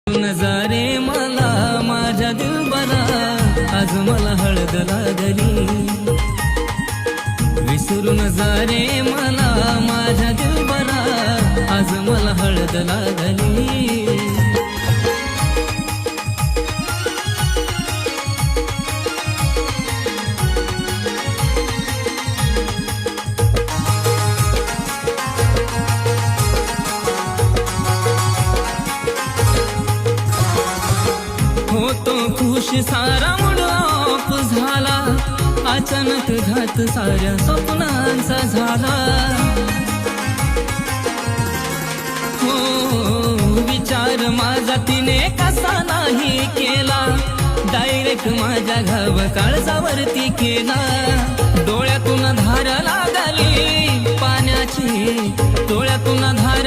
नजारे मला माझ्या दिलबरा, आज मला हळद लागली. विसरू नजारे मला माझ्या दिलबरा, आज मला हळद लागली. होतो खुश सारा मूड ऑफ झाला, अचानक घात साऱ्या स्वप्नांचा झाला. हो विचार माझा तिने कसा नाही केला, डायरेक्ट माझ्या घाव काळजावरती केला. डोळ्यातून धार लागली पाण्याची, डोळ्यातून धार